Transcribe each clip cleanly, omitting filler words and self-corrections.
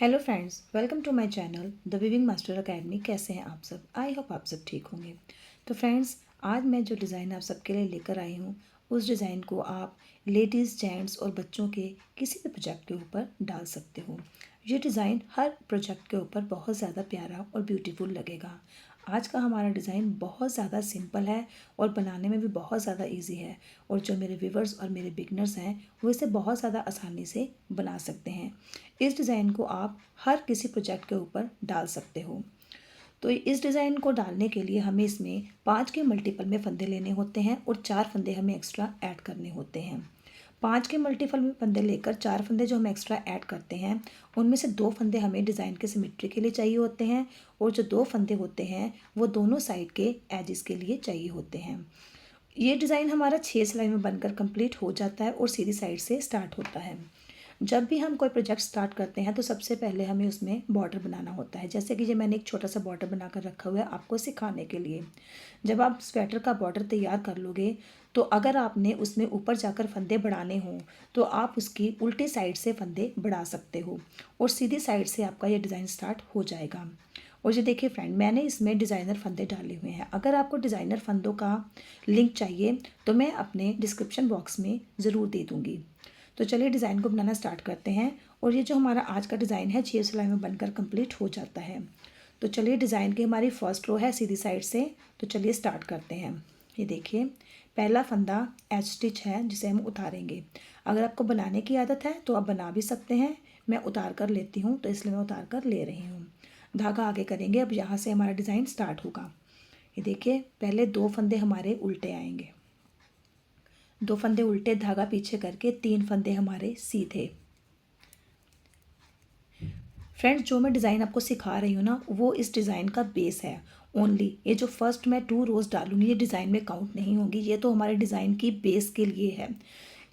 Hello friends, welcome to my channel the weaving master academy. कैसे हैं आप सब? आई होप आप सब ठीक होंगे। तो फ्रेंड्स, आज मैं जो डिज़ाइन आप सबके लिए लेकर आई हूँ, उस डिज़ाइन को आप लेडीज़, जेंट्स और बच्चों के किसी भी प्रोजेक्ट के ऊपर डाल सकते हो। ये डिज़ाइन हर प्रोजेक्ट के ऊपर बहुत ज़्यादा प्यारा और ब्यूटीफुल लगेगा। आज का हमारा डिज़ाइन बहुत ज़्यादा सिंपल है और बनाने में भी बहुत ज़्यादा इजी है, और जो मेरे व्यूवर्स और मेरे बिगनर्स हैं वो इसे बहुत ज़्यादा आसानी से बना सकते हैं। इस डिज़ाइन को आप हर किसी प्रोजेक्ट के ऊपर डाल सकते हो। तो इस डिज़ाइन को डालने के लिए हमें इसमें 5 के मल्टीपल में फंदे लेने होते हैं और 4 फंदे हमें एक्स्ट्रा ऐड करने होते हैं। 5 के मल्टीपल में फंदे लेकर 4 फंदे जो हम एक्स्ट्रा ऐड करते हैं, उनमें से 2 फंदे हमें डिज़ाइन के सिमेट्री के लिए चाहिए होते हैं, और जो 2 फंदे होते हैं वो दोनों साइड के एजिस के लिए चाहिए होते हैं। ये डिज़ाइन हमारा 6 सिलाई में बनकर कंप्लीट हो जाता है और सीधी साइड से स्टार्ट होता है। जब भी हम कोई प्रोजेक्ट स्टार्ट करते हैं तो सबसे पहले हमें उसमें बॉर्डर बनाना होता है। जैसे कि ये मैंने एक छोटा सा बॉर्डर बनाकर रखा हुआ है आपको सिखाने के लिए। जब आप स्वेटर का बॉर्डर तैयार कर लोगे तो अगर आपने उसमें ऊपर जाकर फंदे बढ़ाने हों तो आप उसकी उल्टी साइड से फंदे बढ़ा सकते हो और सीधी साइड से आपका ये डिज़ाइन स्टार्ट हो जाएगा। और ये देखिए फ्रेंड, मैंने इसमें डिज़ाइनर फंदे डाले हुए हैं। अगर आपको डिज़ाइनर फंदों का लिंक चाहिए तो मैं अपने डिस्क्रिप्शन बॉक्स में ज़रूर दे दूँगी। तो चलिए डिज़ाइन को बनाना स्टार्ट करते हैं। और ये जो हमारा आज का डिज़ाइन है 6 सिलाई में बनकर कंप्लीट हो जाता है। तो चलिए, डिज़ाइन की हमारी फर्स्ट रो है सीधी साइड से, तो चलिए स्टार्ट करते हैं। ये देखिए, पहला फंदा एच स्टिच है जिसे हम उतारेंगे। अगर आपको बनाने की आदत है तो आप बना भी सकते हैं। मैं उतार कर लेती हूँ तो इसलिए मैं उतार कर ले रही हूँ। धागा आगे करेंगे। अब यहाँ से हमारा डिज़ाइन स्टार्ट होगा। ये देखिए, पहले 2 फंदे हमारे उल्टे आएंगे, 2 फंदे उल्टे, धागा पीछे करके 3 फंदे हमारे सीधे। फ्रेंड्स, जो मैं डिज़ाइन आपको सिखा रही हूँ ना, वो इस डिज़ाइन का बेस है ओनली। ये जो फर्स्ट मैं 2 रोज़ डालूंगी ये डिज़ाइन में काउंट नहीं होंगी। ये तो हमारे डिज़ाइन की बेस के लिए है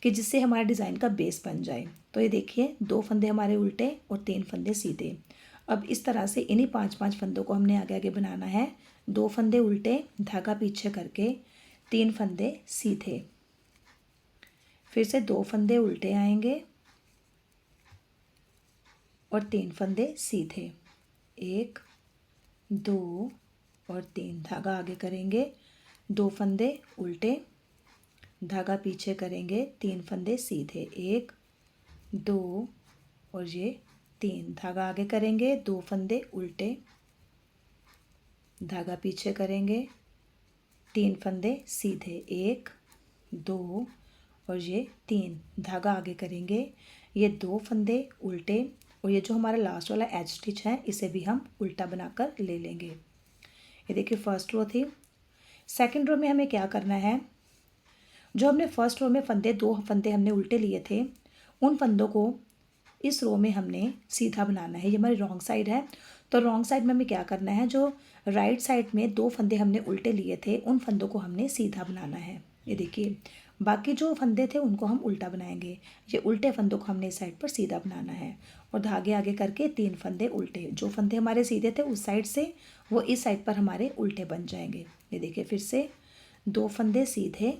कि जिससे हमारे डिज़ाइन का बेस बन जाए। तो ये देखिए, 2 फंदे हमारे उल्टे और 3 फंदे सीधे। अब इस तरह से इन्हीं 5-5 फंदों को हमने आगे आगे बनाना है। 2 फंदे उल्टे, धागा पीछे करके 3 फंदे सीधे, फिर से 2 फंदे उल्टे आएंगे और 3 फंदे सीधे, 1 2 और 3, धागा आगे करेंगे, 2 फंदे उल्टे, धागा पीछे करेंगे, 3 फंदे सीधे, 1 2 और ये 3, धागा आगे करेंगे, 2 फंदे उल्टे, धागा पीछे करेंगे, 3 फंदे सीधे, 1 2 और ये 3, धागा आगे करेंगे, ये 2 फंदे उल्टे, और ये जो हमारा लास्ट वाला एज स्टिच है इसे भी हम उल्टा बनाकर ले लेंगे। ये देखिए, फर्स्ट रो थी। सेकंड रो में हमें क्या करना है, जो हमने फर्स्ट रो में फंदे 2 फंदे हमने उल्टे लिए थे, उन फंदों को इस रो में हमने सीधा बनाना है। ये हमारी रॉन्ग साइड है, तो रॉन्ग साइड में हमें क्या करना है, जो राइट साइड में 2 फंदे हमने उल्टे लिए थे उन फंदों को हमने सीधा बनाना है। ये देखिए, बाकी जो फंदे थे उनको हम उल्टा बनाएंगे। ये उल्टे फंदों को हमने इस साइड पर सीधा बनाना है, और धागे आगे करके 3 फंदे उल्टे। जो फंदे हमारे सीधे थे उस साइड से वो इस साइड पर हमारे उल्टे बन जाएंगे। ये देखिए, फिर से 2 फंदे सीधे,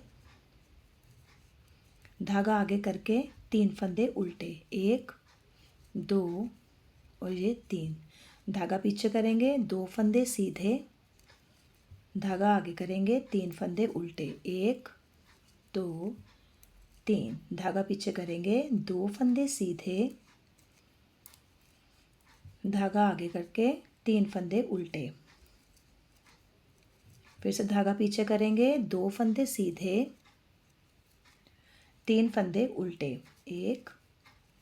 धागा आगे करके 3 फंदे उल्टे, 1 2 और ये 3, धागा पीछे करेंगे, 2 फंदे सीधे, धागा आगे करेंगे, 3 फंदे उल्टे, 1 2 3, धागा पीछे करेंगे, 2 फंदे सीधे, धागा आगे करके 3 फंदे उल्टे, फिर से धागा पीछे करेंगे, 2 फंदे सीधे, 3 फंदे उल्टे, 1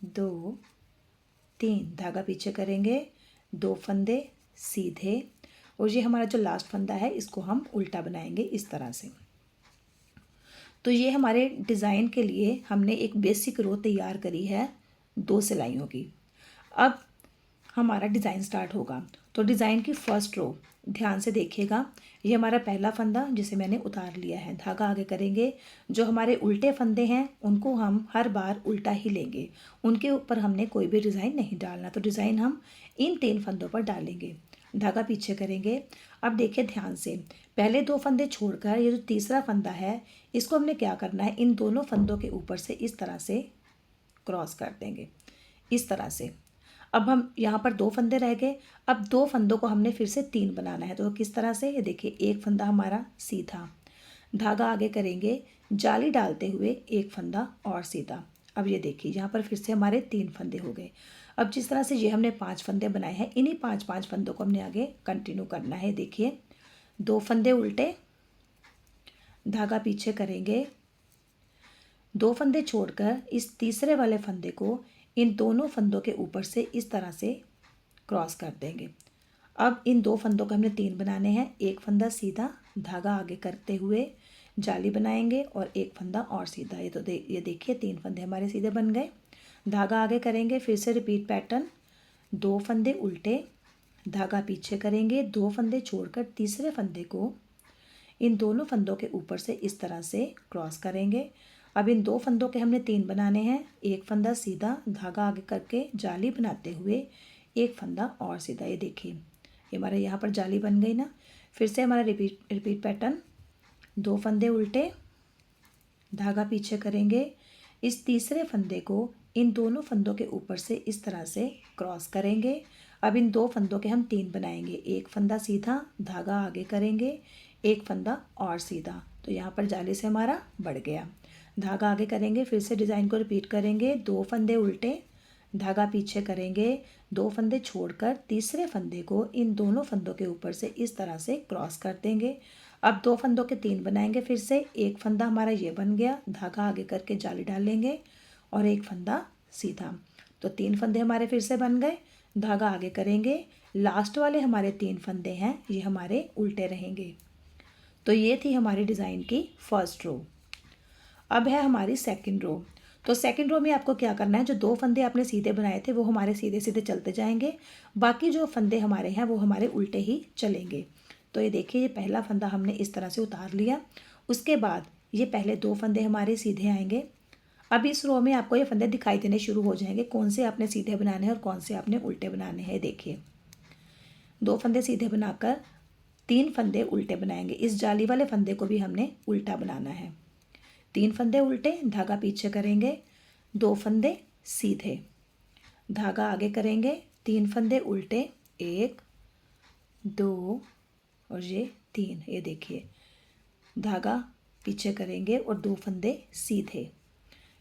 2 3, धागा पीछे करेंगे, 2 फंदे सीधे, और ये हमारा जो लास्ट फंदा है इसको हम उल्टा बनाएंगे इस तरह से। तो ये हमारे डिज़ाइन के लिए हमने एक बेसिक रो तैयार करी है 2 सिलाइयों की। अब हमारा डिज़ाइन स्टार्ट होगा। तो डिज़ाइन की फर्स्ट रो ध्यान से देखिएगा। ये हमारा पहला फंदा जिसे मैंने उतार लिया है, धागा आगे करेंगे। जो हमारे उल्टे फंदे हैं उनको हम हर बार उल्टा ही लेंगे, उनके ऊपर हमने कोई भी डिज़ाइन नहीं डालना। तो डिज़ाइन हम इन 3 फंदों पर डालेंगे, धागा पीछे करेंगे। अब देखिए ध्यान से, पहले 2 फंदे छोड़कर ये जो तीसरा फंदा है इसको हमने क्या करना है, इन दोनों फंदों के ऊपर से इस तरह से क्रॉस कर देंगे, इस तरह से। अब हम यहाँ पर 2 फंदे रह गए। अब 2 फंदों को हमने फिर से 3 बनाना है। तो किस तरह से, ये देखिए एक फंदा हमारा सीधा, धागा आगे करेंगे, जाली डालते हुए एक फंदा और सीधा। अब ये देखिए यहाँ पर फिर से हमारे 3 फंदे हो गए। अब जिस तरह से ये हमने 5 फंदे बनाए हैं, इन्हीं 5-5 फंदों को हमने आगे कंटिन्यू करना है। देखिए 2 फंदे उल्टे, धागा पीछे करेंगे, 2 फंदे छोड़कर इस तीसरे वाले फंदे को इन दोनों फंदों के ऊपर से इस तरह से क्रॉस कर देंगे। अब इन 2 फंदों को हमने 3 बनाने हैं। एक फंदा सीधा, धागा आगे करते हुए जाली बनाएंगे और एक फंदा और सीधा। ये देखिए 3 फंदे हमारे सीधे बन गए। धागा आगे करेंगे, फिर से रिपीट पैटर्न, 2 फंदे उल्टे, धागा पीछे करेंगे, 2 फंदे छोड़कर तीसरे फंदे को इन दोनों फंदों के ऊपर से इस तरह से क्रॉस करेंगे। अब इन 2 फंदों के हमने 3 बनाने हैं। एक फंदा सीधा, धागा आगे करके जाली बनाते हुए एक फंदा और सीधा। ये देखिए ये हमारा यहाँ पर जाली बन गई ना। फिर से हमारा रिपीट पैटर्न, 2 फंदे उल्टे, धागा पीछे करेंगे, इस तीसरे फंदे को इन दोनों फंदों के ऊपर से इस तरह से क्रॉस करेंगे। अब इन 2 फंदों के हम 3 बनाएंगे। एक फंदा सीधा, धागा आगे करेंगे, एक फंदा और सीधा। तो यहाँ पर जाली से हमारा बढ़ गया। धागा आगे करेंगे, फिर से डिज़ाइन को रिपीट करेंगे, 2 फंदे उल्टे, धागा पीछे करेंगे, 2 फंदे छोड़कर तीसरे फंदे को इन दोनों फंदों के ऊपर से इस तरह से क्रॉस कर देंगे। अब 2 फंदों के 3 बनाएंगे। फिर से एक फंदा हमारा ये बन गया, धागा आगे करके जाली डालेंगे और एक फंदा सीधा। तो 3 फंदे हमारे फिर से बन गए। धागा आगे करेंगे, लास्ट वाले हमारे 3 फंदे हैं, ये हमारे उल्टे रहेंगे। तो ये थी हमारी डिज़ाइन की फर्स्ट रो। अब है हमारी सेकंड रो। तो सेकंड रो में आपको क्या करना है, जो 2 फंदे आपने सीधे बनाए थे वो हमारे सीधे सीधे चलते जाएंगे, बाकी जो फंदे हमारे हैं वो हमारे उल्टे ही चलेंगे। तो ये देखिए ये पहला फंदा हमने इस तरह से उतार लिया। उसके बाद ये पहले 2 फंदे हमारे सीधे आएंगे। अब इस रो में आपको ये फंदे दिखाई देने शुरू हो जाएंगे, कौन से आपने सीधे बनाने हैं और कौन से आपने उल्टे बनाने हैं। देखिए 2 फंदे सीधे बनाकर 3 फंदे उल्टे बनाएंगे। इस जाली वाले फंदे को भी हमने उल्टा बनाना है। 3 फंदे उल्टे, धागा पीछे करेंगे, 2 फंदे सीधे, धागा आगे करेंगे, 3 फंदे उल्टे, 1 2 और ये 3। ये देखिए धागा पीछे करेंगे और 2 फंदे सीधे,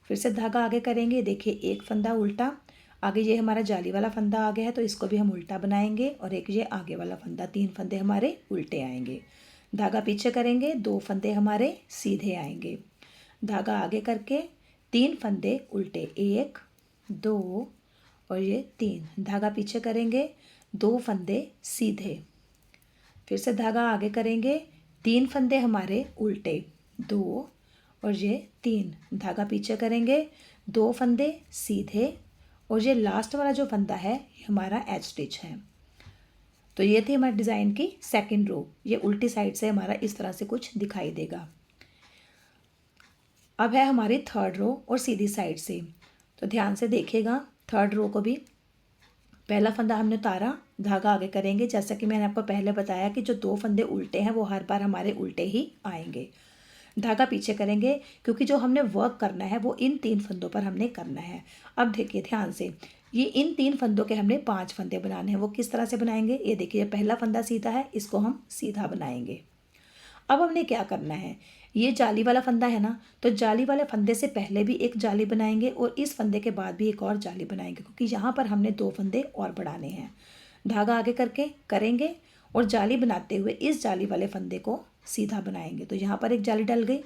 फिर से धागा आगे करेंगे। देखिए एक फंदा उल्टा, आगे ये हमारा जाली वाला फंदा आ गया है तो इसको भी हम उल्टा बनाएंगे और एक ये आगे वाला फंदा, 3 फंदे हमारे उल्टे आएंगे। धागा पीछे करेंगे, 2 फंदे हमारे सीधे आएंगे, धागा आगे करके 3 फंदे उल्टे, 1 2 और ये 3, धागा पीछे करेंगे, 2 फंदे सीधे, फिर से धागा आगे करेंगे, 3 फंदे हमारे उल्टे, 2 और ये 3, धागा पीछे करेंगे, 2 फंदे सीधे और ये लास्ट वाला जो फंदा है ये हमारा एच स्टिच है। तो ये थी हमारी डिज़ाइन की सेकंड रो। ये उल्टी साइड से हमारा इस तरह से कुछ दिखाई देगा। अब है हमारी थर्ड रो और सीधी साइड से। तो ध्यान से देखिएगा, थर्ड रो को भी पहला फंदा हमने उतारा, धागा आगे करेंगे। जैसा कि मैंने आपको पहले बताया कि जो 2 फंदे उल्टे हैं वो हर बार हमारे उल्टे ही आएंगे। धागा पीछे करेंगे क्योंकि जो हमने वर्क करना है वो इन 3 फंदों पर हमने करना है। अब देखिए ध्यान से, ये इन 3 फंदों के हमने 5 फंदे बनाने हैं। वो किस तरह से बनाएंगे, ये देखिए पहला फंदा सीधा है, इसको हम सीधा बनाएंगे। अब हमने क्या करना है, ये जाली वाला फंदा है ना, तो जाली वाले फंदे से पहले भी एक जाली बनाएंगे और इस फंदे के बाद भी एक और जाली बनाएंगे, क्योंकि यहाँ पर हमने 2 फंदे और बढ़ाने हैं। धागा आगे करके करेंगे और जाली बनाते हुए इस जाली वाले फंदे को सीधा बनाएंगे। तो यहाँ पर एक जाली डल गई।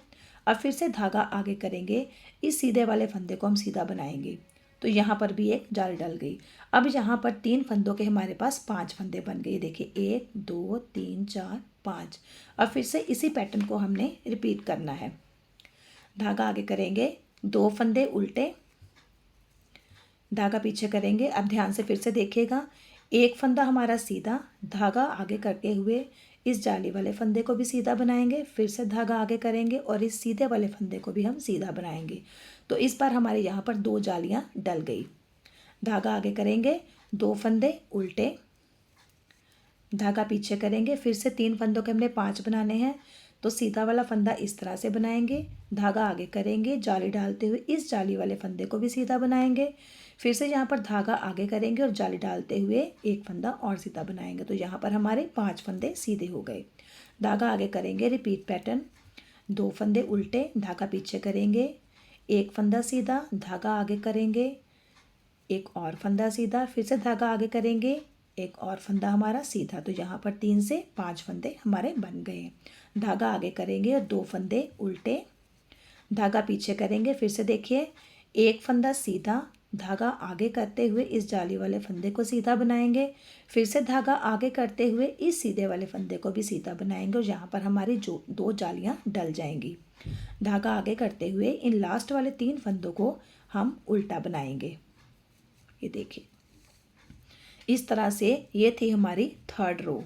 अब फिर से धागा आगे करेंगे, इस सीधे वाले फंदे को हम सीधा बनाएंगे, तो यहाँ पर भी एक जाली डल गई। अब यहाँ पर 3 फंदों के हमारे पास 5 फंदे बन गए। देखिए 1 2 3 4 5। अब फिर से इसी पैटर्न को हमने रिपीट करना है। धागा आगे करेंगे, 2 फंदे उल्टे, धागा पीछे करेंगे। अब ध्यान से फिर से देखिएगा, एक फंदा हमारा सीधा, धागा आगे करते हुए इस जाली वाले फंदे को भी सीधा बनाएंगे, फिर से धागा आगे करेंगे और इस सीधे वाले फंदे को भी हम सीधा बनाएंगे। तो इस बार हमारे यहाँ पर 2 जालियाँ डल गई। धागा आगे करेंगे, 2 फंदे उल्टे, धागा पीछे करेंगे, फिर से 3 फंदों के हमने 5 बनाने हैं। तो सीधा वाला फंदा इस तरह से बनाएंगे, धागा आगे करेंगे, जाली डालते हुए इस जाली वाले फंदे को भी सीधा बनाएंगे, फिर से यहाँ पर धागा आगे करेंगे और जाली डालते हुए एक फंदा और सीधा बनाएंगे। तो यहाँ पर हमारे 5 फंदे सीधे हो गए। धागा आगे करेंगे, रिपीट पैटर्न, 2 फंदे उल्टे, धागा पीछे करेंगे, एक फंदा सीधा, धागा आगे करेंगे, एक और फंदा सीधा, फिर से धागा आगे करेंगे, एक और फंदा हमारा सीधा। तो यहाँ पर 3 से 5 फंदे हमारे बन गए। धागा आगे करेंगे और 2 फंदे उल्टे, धागा पीछे करेंगे, फिर से देखिए एक फंदा सीधा, धागा आगे करते हुए इस जाली वाले फंदे को सीधा बनाएंगे, फिर से धागा आगे करते हुए इस सीधे वाले फंदे को भी सीधा बनाएंगे और यहाँ पर हमारी जो 2 जालियाँ डल जाएंगी। धागा आगे करते हुए इन लास्ट वाले 3 फंदों को हम उल्टा बनाएंगे। ये देखिए इस तरह से ये थी हमारी 3rd रो।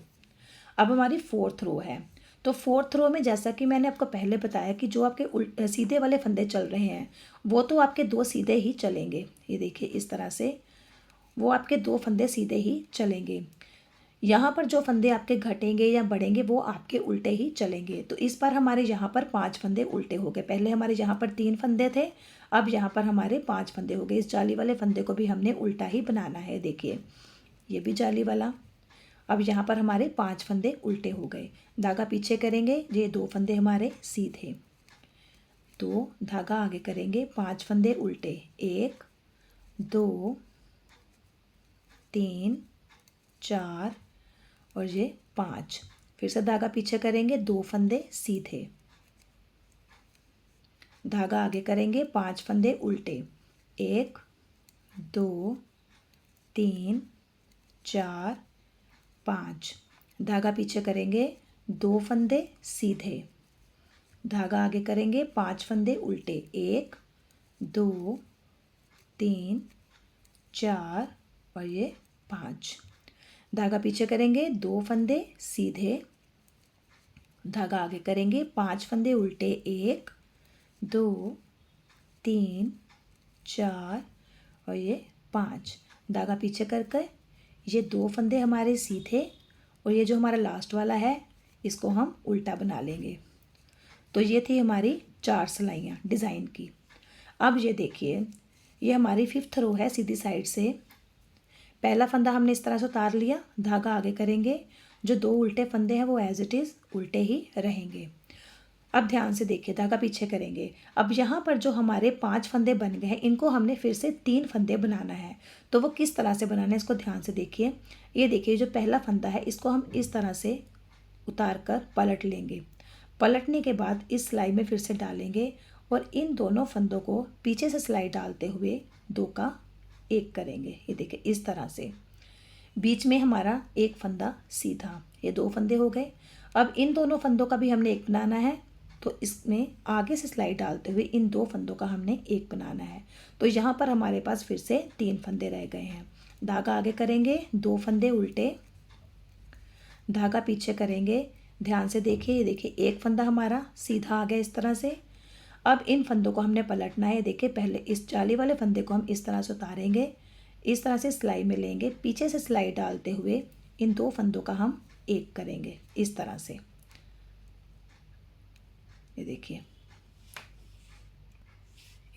अब हमारी 4th रो है। तो 4th रो में जैसा कि मैंने आपको पहले बताया कि जो आपके सीधे वाले फंदे चल रहे हैं वो तो आपके 2 सीधे ही चलेंगे। ये देखिए इस तरह से वो आपके 2 फंदे सीधे ही चलेंगे। यहाँ पर जो फंदे आपके घटेंगे या बढ़ेंगे वो आपके उल्टे ही चलेंगे। तो इस बार हमारे यहाँ पर 5 फंदे उल्टे हो गए। पहले हमारे यहाँ पर 3 फंदे थे, अब यहाँ पर हमारे 5 फंदे हो गए। इस जाली वाले फंदे को भी हमने उल्टा ही बनाना है। देखिए ये भी जाली वाला। अब यहाँ पर हमारे 5 फंदे उल्टे हो गए। धागा पीछे करेंगे, ये 2 फंदे हमारे सीधे, तो धागा आगे करेंगे, 5 फंदे उल्टे, 1 2 3 4 और ये 5। फिर से धागा पीछे करेंगे, 2 फंदे सीधे, धागा आगे करेंगे, 5 फंदे उल्टे, 1 2 3 4 5। धागा पीछे करेंगे, 2 फंदे सीधे, धागा आगे करेंगे, 5 फंदे उल्टे, 1 2 3 4 और ये 5। धागा पीछे करेंगे, 2 फंदे सीधे, धागा आगे करेंगे, 5 फंदे उल्टे, 1 2 3 4 और ये 5। धागा पीछे करके ये 2 फंदे हमारे सीधे और ये जो हमारा लास्ट वाला है इसको हम उल्टा बना लेंगे। तो ये थी हमारी 4 सिलाइयाँ डिज़ाइन की। अब ये देखिए ये हमारी 5th रो है सीधी साइड से। पहला फंदा हमने इस तरह से उतार लिया, धागा आगे करेंगे, जो 2 उल्टे फंदे हैं वो एज इट इज़ उल्टे ही रहेंगे। अब ध्यान से देखिए, धागा पीछे करेंगे। अब यहाँ पर जो हमारे 5 फंदे बन गए हैं इनको हमने फिर से 3 फंदे बनाना है। तो वो किस तरह से बनाना है इसको ध्यान से देखिए। ये देखिए जो पहला फंदा है इसको हम इस तरह से उतार कर पलट लेंगे। पलटने के बाद इस सिलाई में फिर से डालेंगे और इन दोनों फंदों को पीछे से सिलाई डालते हुए 2 का 1 करेंगे। ये देखिए इस तरह से बीच में हमारा एक फंदा सीधा, ये 2 फंदे हो गए। अब इन दोनों फंदों का भी हमने एक बनाना है, तो इसमें आगे से सिलाई डालते हुए इन 2 फंदों का हमने एक बनाना है। तो यहाँ पर हमारे पास फिर से 3 फंदे रह गए हैं। धागा आगे करेंगे, 2 फंदे उल्टे, धागा पीछे करेंगे। ध्यान से देखिए, ये देखिए एक फंदा हमारा सीधा आ गया इस तरह से। अब इन फंदों को हमने पलटना है। देखिए पहले इस जाली वाले फंदे को हम इस तरह से उतारेंगे, इस तरह से सिलाई में लेंगे, पीछे से सिलाई डालते हुए इन 2 फंदों का हम एक करेंगे इस तरह से। ये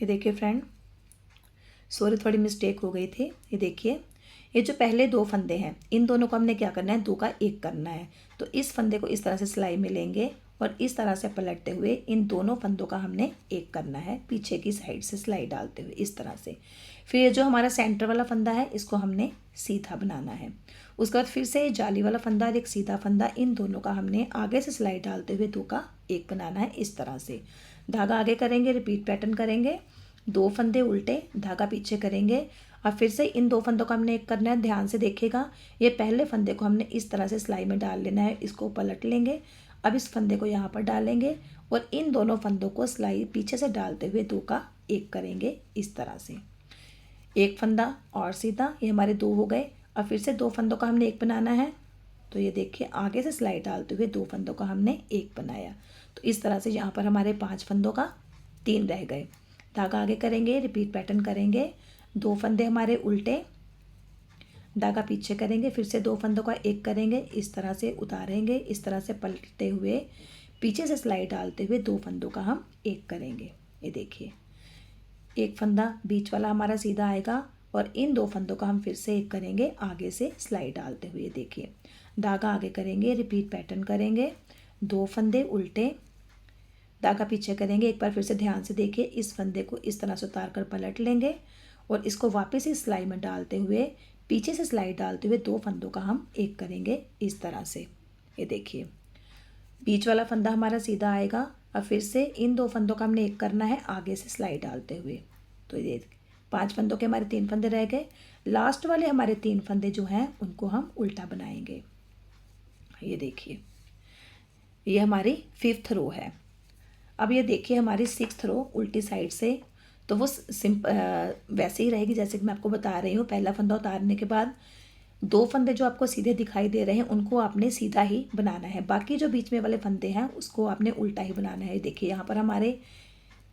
देखिए फ्रेंड, सॉरी थोड़ी मिस्टेक हो गई थी। ये देखिए ये जो पहले 2 फंदे हैं इन दोनों को हमने क्या करना है, 2 का 1 करना है। तो इस फंदे को इस तरह से सिलाई में लेंगे और इस तरह से पलटते हुए इन दोनों फंदों का हमने एक करना है, पीछे की साइड से सिलाई डालते हुए इस तरह से। फिर ये जो हमारा सेंटर वाला फंदा है इसको हमने सीधा बनाना है। उसके बाद फिर से जाली वाला फंदा और एक सीधा फंदा, इन दोनों का हमने आगे से सिलाई डालते हुए 2 का 1 बनाना है इस तरह से। धागा आगे करेंगे, रिपीट पैटर्न करेंगे, 2 फंदे उल्टे, धागा पीछे करेंगे और फिर से इन 2 फंदों का हमने एक करना है। ध्यान से देखिएगा, ये पहले फंदे को हमने इस तरह से सिलाई में डाल लेना है, इसको पलट लेंगे। अब इस फंदे को यहाँ पर डालेंगे और इन दोनों फंदों को सिलाई पीछे से डालते हुए 2 का 1 करेंगे इस तरह से। एक फंदा और सीधा, ये हमारे 2 हो गए। अब फिर से 2 फंदों का हमने एक बनाना है। तो ये देखिए आगे से सिलाई डालते हुए 2 फंदों का हमने एक बनाया। तो इस तरह से यहाँ पर हमारे 5 फंदों का 3 रह गए। धागा आगे करेंगे, रिपीट पैटर्न करेंगे, 2 फंदे हमारे उल्टे, धागा पीछे करेंगे, फिर से 2 फंदों का 1 करेंगे, इस तरह से उतारेंगे, इस तरह से पलटते हुए पीछे से सिलाई डालते हुए 2 फंदों का हम एक करेंगे। ये देखिए, एक फंदा बीच वाला हमारा सीधा आएगा और इन 2 फंदों का हम फिर से एक करेंगे आगे से सिलाई डालते हुए। देखिए, धागा आगे करेंगे, रिपीट पैटर्न करेंगे, 2 फंदे उल्टे, धागा पीछे करेंगे। एक बार फिर से ध्यान से देखिए, इस फंदे को इस तरह से उतार कर पलट लेंगे और इसको वापस इस सिलाई में डालते हुए, पीछे से सिलाई डालते हुए 2 फंदों का हम एक करेंगे इस तरह से। ये देखिए, बीच वाला फंदा हमारा सीधा आएगा। अब फिर से इन 2 फंदों का हमने एक करना है आगे से सिलाई डालते हुए। तो ये 5 फंदों के हमारे 3 फंदे रह गए। लास्ट वाले हमारे 3 फंदे जो हैं उनको हम उल्टा बनाएंगे। ये देखिए, ये हमारी 5th रो है। अब ये देखिए, हमारी 6th रो उल्टी साइड से, तो वो वैसे ही रहेगी जैसे कि मैं आपको बता रही हूँ। पहला फंदा उतारने के बाद 2 फंदे जो आपको सीधे दिखाई दे रहे हैं उनको आपने सीधा ही बनाना है, बाकी जो बीच में वाले फंदे हैं उसको आपने उल्टा ही बनाना है। देखिए, यहाँ पर हमारे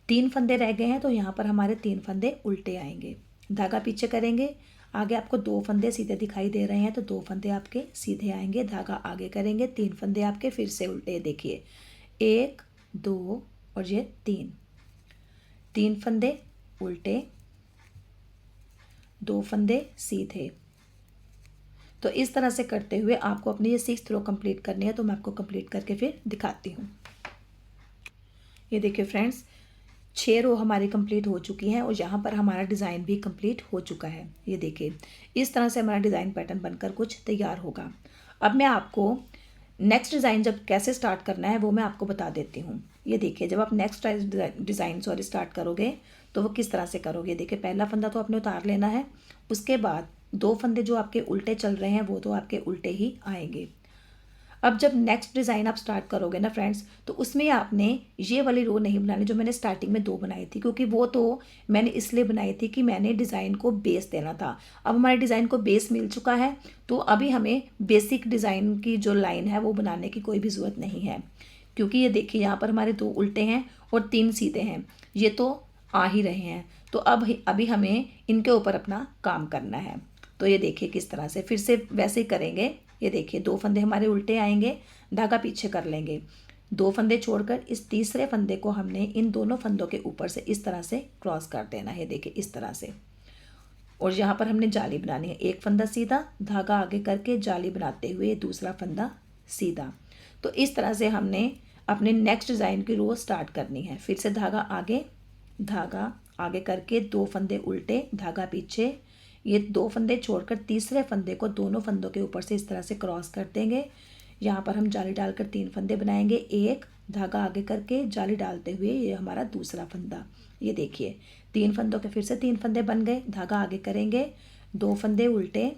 3 फंदे रह गए हैं, तो यहाँ पर हमारे 3 फंदे उल्टे आएंगे। धागा पीछे करेंगे, आगे आपको 2 फंदे सीधे दिखाई दे रहे हैं तो 2 फंदे आपके सीधे आएंगे। धागा आगे करेंगे, 3 फंदे आपके फिर से उल्टे। देखिए, 1 2 और ये 3 फंदे उल्टे, 2 फंदे सीधे। तो इस तरह से करते हुए आपको अपनी ये 6th रो कंप्लीट करनी है। तो मैं आपको कंप्लीट करके फिर दिखाती हूँ। ये देखिए फ्रेंड्स, 6 रो हमारी कंप्लीट हो चुकी हैं और यहाँ पर हमारा डिज़ाइन भी कंप्लीट हो चुका है। ये देखिए, इस तरह से हमारा डिज़ाइन पैटर्न बनकर कुछ तैयार होगा। अब मैं आपको नेक्स्ट डिज़ाइन जब कैसे स्टार्ट करना है वो मैं आपको बता देती हूँ। ये देखिए, जब आप नेक्स्ट डिज़ाइन स्टार्ट करोगे तो वो किस तरह से करोगे। देखिए, पहला फंदा तो आपने उतार लेना है, उसके बाद 2 फंदे जो आपके उल्टे चल रहे हैं वो तो आपके उल्टे ही आएंगे। अब जब नेक्स्ट डिज़ाइन आप स्टार्ट करोगे ना फ्रेंड्स, तो उसमें आपने ये वाली रो नहीं बनानी जो मैंने स्टार्टिंग में 2 बनाई थी, क्योंकि वो तो मैंने इसलिए बनाई थी कि मैंने डिज़ाइन को बेस देना था। अब हमारे डिज़ाइन को बेस मिल चुका है, तो अभी हमें बेसिक डिज़ाइन की जो लाइन है वो बनाने की कोई भी ज़रूरत नहीं है, क्योंकि ये देखिए, यहाँ पर हमारे 2 उल्टे हैं और 3 सीधे हैं, ये तो आ ही रहे हैं। तो अब अभी हमें इनके ऊपर अपना काम करना है। तो ये देखिए, किस तरह से फिर से वैसे ही करेंगे। ये देखिए, 2 फंदे हमारे उल्टे आएंगे, धागा पीछे कर लेंगे, 2 फंदे छोड़कर इस तीसरे फंदे को हमने इन दोनों फंदों के ऊपर से इस तरह से क्रॉस कर देना है। देखिए, इस तरह से। और यहाँ पर हमने जाली बनानी है। एक फंदा सीधा, धागा आगे करके जाली बनाते हुए दूसरा फंदा सीधा। तो इस तरह से हमने अपने नेक्स्ट डिज़ाइन की रो स्टार्ट करनी है। फिर से धागा आगे करके 2 फंदे उल्टे, धागा पीछे, ये 2 फंदे छोड़कर तीसरे फंदे को दोनों फंदों के ऊपर से इस तरह से क्रॉस कर देंगे। यहाँ पर हम जाली डालकर 3 फंदे बनाएंगे, एक धागा आगे करके जाली डालते हुए ये हमारा दूसरा फंदा। ये देखिए, 3 फंदों के फिर से 3 फंदे बन गए। धागा आगे करेंगे, 2 फंदे उल्टे,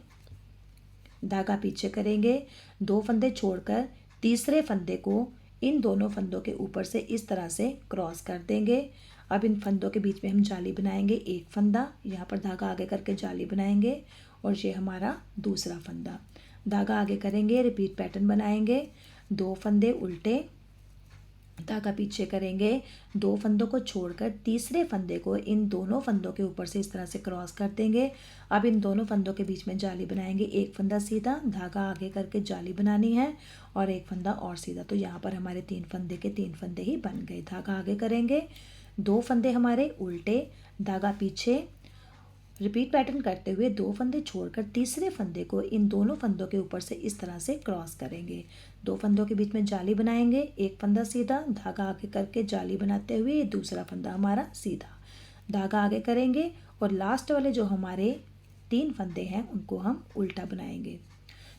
धागा पीछे करेंगे, 2 फंदे छोड़कर तीसरे फंदे को इन दोनों फंदों के ऊपर से इस तरह से क्रॉस कर देंगे। अब इन फंदों के बीच में हम जाली बनाएंगे, एक फंदा, यहाँ पर धागा आगे करके जाली बनाएंगे और ये हमारा दूसरा फंदा। धागा आगे करेंगे, रिपीट पैटर्न बनाएंगे, 2 फंदे उल्टे, धागा पीछे करेंगे, 2 फंदों को छोड़कर तीसरे फंदे को इन दोनों फंदों के ऊपर से इस तरह से क्रॉस कर देंगे। अब इन दोनों फंदों के बीच में जाली बनाएंगे, एक फंदा सीधा, धागा आगे करके जाली बनानी है और एक फंदा और सीधा। तो यहाँ पर हमारे 3 फंदे के 3 फंदे ही बन गए। धागा आगे करेंगे, 2 फंदे हमारे उल्टे, धागा पीछे, रिपीट पैटर्न करते हुए 2 फंदे छोड़कर तीसरे फंदे को इन दोनों फंदों के ऊपर से इस तरह से क्रॉस करेंगे। 2 फंदों के बीच में जाली बनाएंगे, एक फंदा सीधा, धागा आगे करके जाली बनाते हुए ये दूसरा फंदा हमारा सीधा, धागा आगे करेंगे और लास्ट वाले जो हमारे 3 फंदे हैं उनको हम उल्टा बनाएंगे।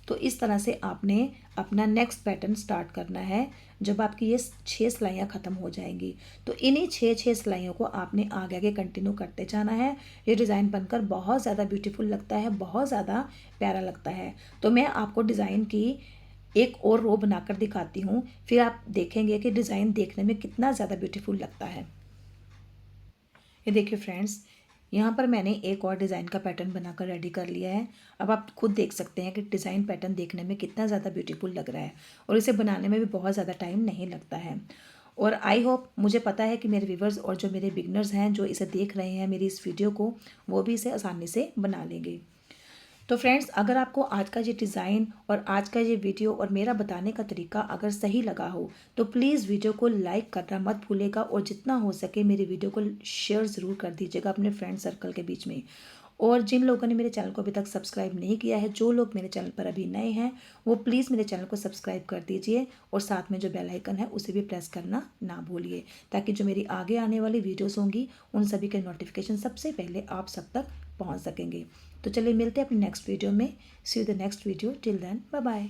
तो इस तरह से आपने अपना नेक्स्ट पैटर्न स्टार्ट करना है। जब आपकी ये 6 सिलाइयाँ ख़त्म हो जाएंगी तो इन्हीं 6 सिलाइयों को आपने आगे आगे कंटिन्यू करते जाना है। ये डिज़ाइन बनकर बहुत ज़्यादा ब्यूटीफुल लगता है, बहुत ज़्यादा प्यारा लगता है। तो मैं आपको डिज़ाइन की एक और रो बनाकर दिखाती हूँ, फिर आप देखेंगे कि डिज़ाइन देखने में कितना ज़्यादा ब्यूटीफुल लगता है। ये देखिए फ्रेंड्स, यहाँ पर मैंने एक और डिज़ाइन का पैटर्न बनाकर रेडी कर लिया है। अब आप खुद देख सकते हैं कि डिज़ाइन पैटर्न देखने में कितना ज़्यादा ब्यूटीफुल लग रहा है और इसे बनाने में भी बहुत ज़्यादा टाइम नहीं लगता है। और आई होप, मुझे पता है कि मेरे व्यूवर्स और जो मेरे बिगनर्स हैं जो इसे देख रहे हैं मेरी इस वीडियो को, वो भी इसे आसानी से बना लेंगे। तो फ्रेंड्स, अगर आपको आज का ये डिज़ाइन और आज का ये वीडियो और मेरा बताने का तरीका अगर सही लगा हो तो प्लीज़ वीडियो को लाइक करना मत भूलिएगा और जितना हो सके मेरी वीडियो को शेयर ज़रूर कर दीजिएगा अपने फ्रेंड सर्कल के बीच में। और जिन लोगों ने मेरे चैनल को अभी तक सब्सक्राइब नहीं किया है, जो लोग मेरे चैनल पर अभी नए हैं, वो प्लीज़ मेरे चैनल को सब्सक्राइब कर दीजिए और साथ में जो बेल आइकन है उसे भी प्रेस करना ना भूलिए, ताकि जो मेरी आगे आने वाली वीडियोस होंगी उन सभी के नोटिफिकेशन सबसे पहले आप सब तक पहुंच सकेंगे। तो चलिए मिलते हैं अपनी नेक्स्ट वीडियो में। See you the next video, till then bye bye.